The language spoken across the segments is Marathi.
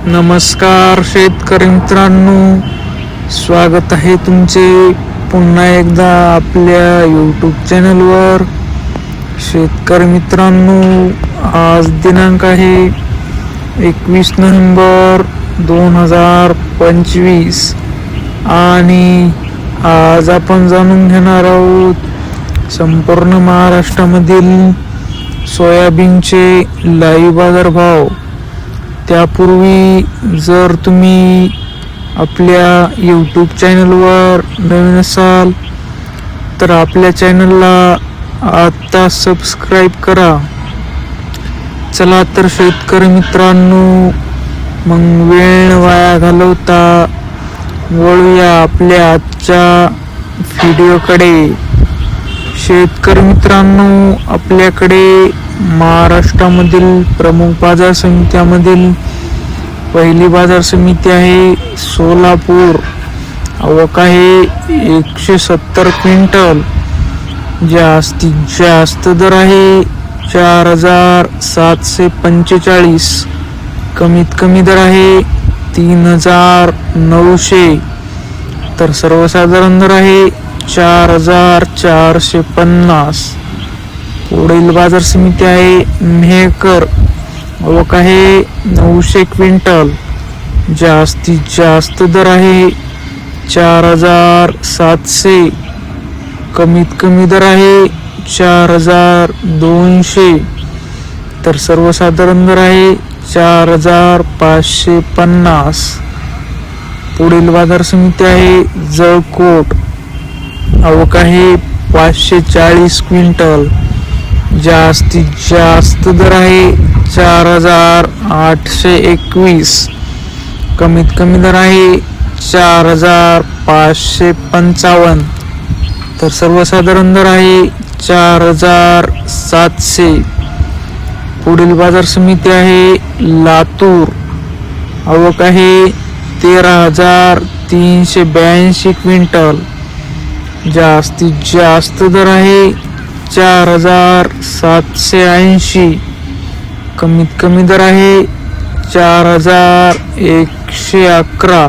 नमस्कार शेतकरी मित्रांनो, स्वागत आहे तुमचे पुन्हा एकदा आपल्या यूट्यूब चॅनलवर. शेतकरी मित्रांनो, आज दिनांक आहे 21 नोव्हेंबर 2025 आणि आज आपण जाणून घेणार आहोत संपूर्ण महाराष्ट्रामधील सोयाबीनचे लाईव्ह बाजारभाव. त्यापूर्वी जर तुम्ही आपल्या यूट्यूब चॅनलवर नवीन असाल तर आपल्या चॅनलला आत्ता सबस्क्राईब करा. चला तर शेतकरी मित्रांनो, मग वेळ वाया घालवता वळूया आपल्या आजच्या व्हिडिओकडे. शेतकरी मित्रांनो, आपल्याकडे महाराष्ट्रामधील प्रमुख बाजार समित्यामधील पहिली बाजार समिती आहे सोलापूर. आवक आहे 170 क्विंटल. जास्तीत जास्त दर आहे 4745. कमीत कमी दर आहे 3900. तर सर्वसाधारण दर आहे 4450. पुढील बाजार समिती आहे मेहकर. आवक आहे 900 क्विंटल. जास्तीत जास्त दर आहे 4700. कमीत कमी दर आहे 4200. तर सर्वसाधारण दर आहे 4550. पुढील बाजार समिती आहे जळकोट. आवक आहे 540 क्विंटल. जास्तीत जास्त दर आहे 4821. कमीत कमी दर आहे 4555. तर सर्वसाधारण दर आहे 4700. पुढील बाजार समिती आहे लातूर. आवक आहे 13382 क्विंटल. जास्तीत जास्त दर आहे 4780. कमीत कमी दर आहे 4111.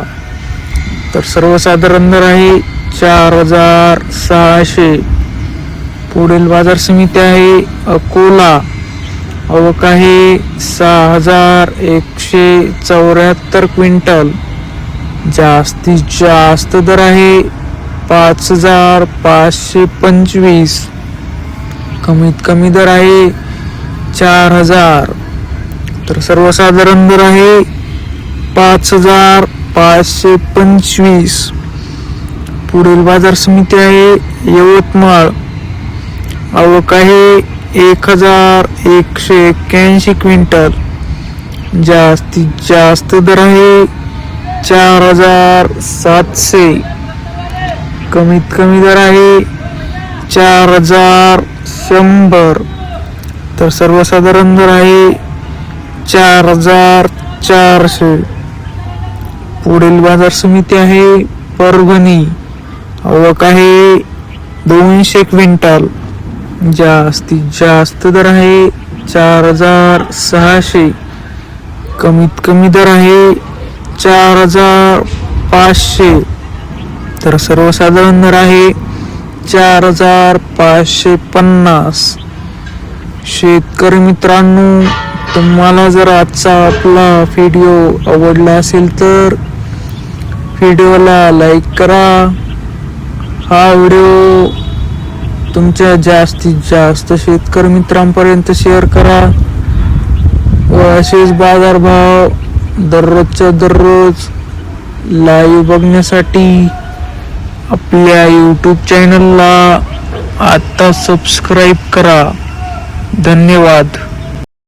तर सर्वसाधारण दर आहे 4600. पुढील बाजार समिती आहे अकोला. आवक आहे 6174 क्विंटल. जास्तीत जास्त दर आहे 5525. कमीत कमी दर आहे 4000. तर सर्वसाधारण दर आहे 5525. पुढील बाजार समिती आहे यवतमाळ. आवक आहे 1181 क्विंटल. जास्तीत जास्त दर आहे 4700. कमीत कमी दर आहे 4100. तर सर्वसाधारण दर आहे 4400. पुढील बाजार समिती आहे परभणी. आवक आहे 200 क्विंटल. जास्तीत जास्त दर आहे 4600. कमीत कमी दर आहे 4500. तर सर्वसाधारण दर आहे 4550. शेतकरी मित्रांनो, तुम्हाला जर आजचा आपला व्हिडिओ आवडला असेल तर व्हिडिओला लाईक करा. हा व्हिडिओ तुमच्या जास्तीत जास्त शेतकरी मित्रांपर्यंत शेअर करा व असेच बाजारभाव दररोजच्या दररोज लाईव्ह बघण्यासाठी आपल्या यूट्यूब चॅनलला आता सबस्क्राईब करा. धन्यवाद.